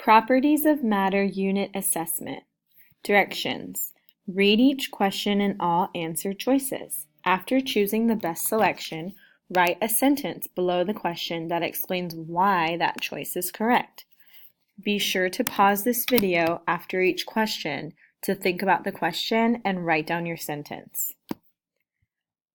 Properties of Matter Unit Assessment. Directions. Read each question and all answer choices. After choosing the best selection, write a sentence below the question that explains why that choice is correct. Be sure to pause this video after each question to think about the question and write down your sentence.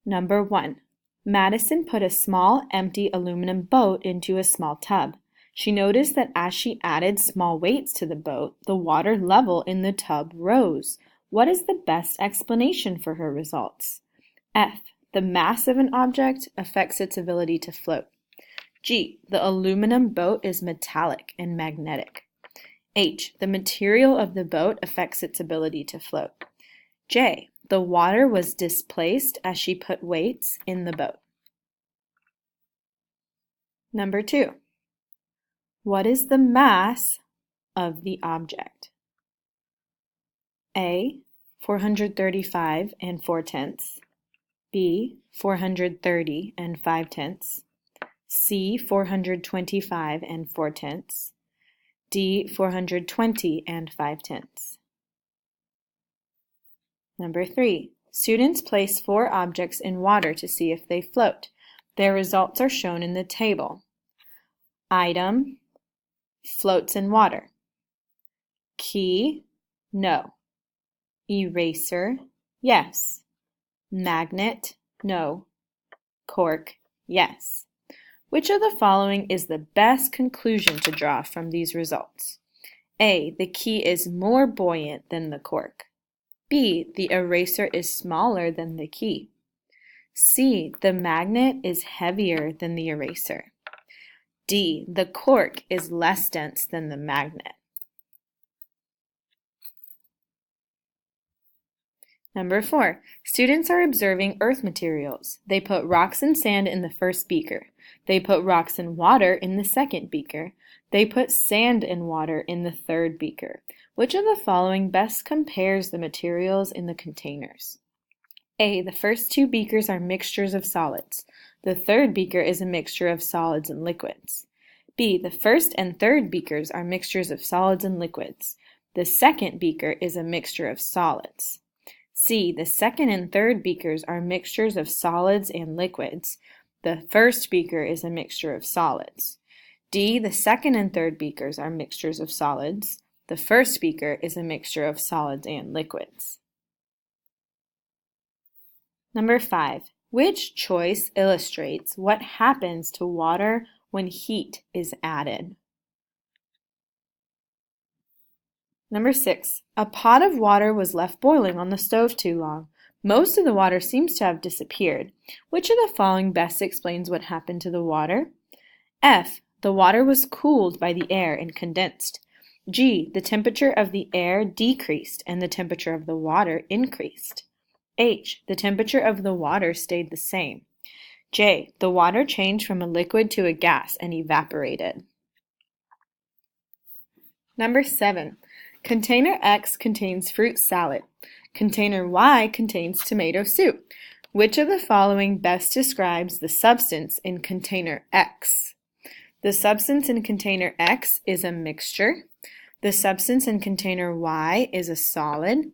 Number 1. Madison put a small, empty aluminum boat into a small tub. She noticed that as she added small weights to the boat, the water level in the tub rose. What is the best explanation for her results? F. The mass of an object affects its ability to float. G. The aluminum boat is metallic and magnetic. H. The material of the boat affects its ability to float. J. The water was displaced as she put weights in the boat. Number 2. What is the mass of the object? A. 435 and 4/10. B. 430 and 5/10. C. 425 and 4/10. D. 420 and 5/10. Number 3. Students place 4 objects in water to see if they float. Their results are shown in the table. Item: floats in water. Key: no. Eraser: yes. Magnet: no. Cork: yes. Which of the following is the best conclusion to draw from these results? A. The key is more buoyant than the cork. B. The eraser is smaller than the key. C. The magnet is heavier than the eraser. D. The cork is less dense than the magnet. Number 4. Students are observing earth materials. They put rocks and sand in the first beaker. They put rocks and water in the second beaker. They put sand and water in the third beaker. Which of the following best compares the materials in the containers? A. The first 2 beakers are mixtures of solids. The third beaker is a mixture of solids and liquids. B. The first and third beakers are mixtures of solids and liquids. The second beaker is a mixture of solids. C. The second and third beakers are mixtures of solids and liquids. The first beaker is a mixture of solids. D. The second and third beakers are mixtures of solids. The first beaker is a mixture of solids and liquids. Number 5. Which choice illustrates what happens to water when heat is added? Number 6. A pot of water was left boiling on the stove too long. Most of the water seems to have disappeared. Which of the following best explains what happened to the water? F. The water was cooled by the air and condensed. G. The temperature of the air decreased and the temperature of the water increased. H. The temperature of the water stayed the same. J. The water changed from a liquid to a gas and evaporated. Number 7. Container X contains fruit salad. Container Y contains tomato soup. Which of the following best describes the substance in container X? The substance in container X is a mixture. The substance in container Y is a solid.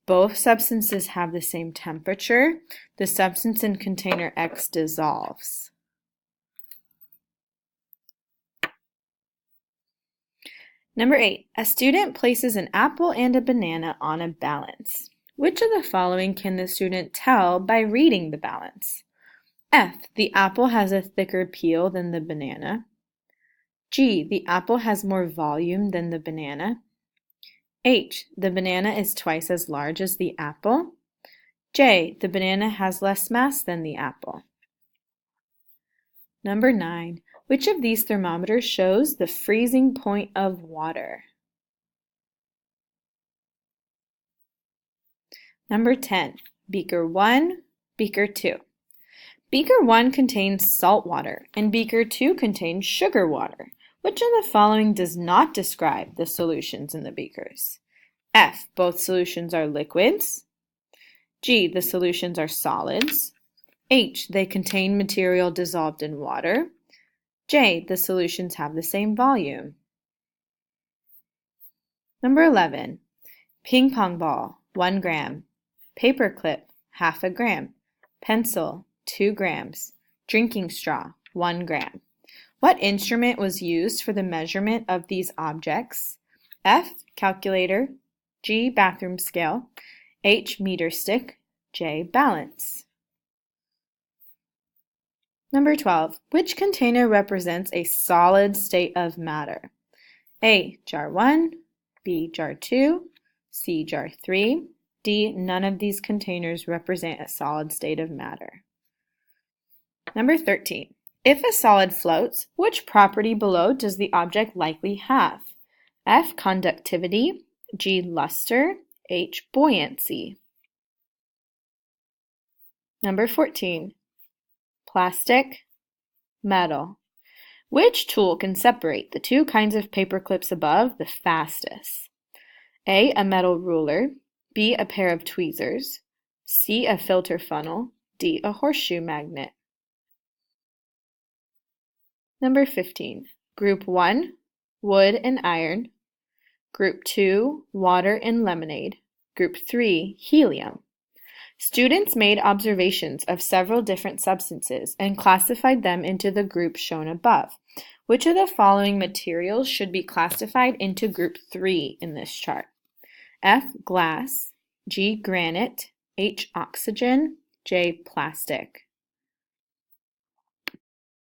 Both substances have the same temperature. The substance in container X dissolves. Number 8. A student places an apple and a banana on a balance. Which of the following can the student tell by reading the balance? F. The apple has a thicker peel than the banana. G. The apple has more volume than the banana. H. The banana is twice as large as the apple. J. The banana has less mass than the apple. Number 9. Which of these thermometers shows the freezing point of water? Number 10. Beaker 1, Beaker 2. Beaker 1 contains salt water and Beaker 2 contains sugar water. Which of the following does not describe the solutions in the beakers? F. Both solutions are liquids. G. The solutions are solids. H. They contain material dissolved in water. J. The solutions have the same volume. Number 11. Ping pong ball, 1 gram. Paper clip, half a gram. Pencil, 2 grams. Drinking straw, 1 gram. What instrument was used for the measurement of these objects? F. Calculator. G. Bathroom scale. H. Meter stick. J. Balance. Number 12. Which container represents a solid state of matter? A. Jar 1. B. Jar 2. C. Jar 3. D. None of these containers represent a solid state of matter. Number 13. If a solid floats, which property below does the object likely have? F. Conductivity. G. Luster. H. Buoyancy. Number 14. Plastic, metal. Which tool can separate the two kinds of paper clips above the fastest? A. A metal ruler. B. A pair of tweezers. C. A filter funnel. D. A horseshoe magnet. Number 15. Group 1, wood and iron. Group 2, water and lemonade. Group 3, helium. Students made observations of several different substances and classified them into the groups shown above. Which of the following materials should be classified into group 3 in this chart? F. Glass. G. Granite. H. Oxygen. J. Plastic.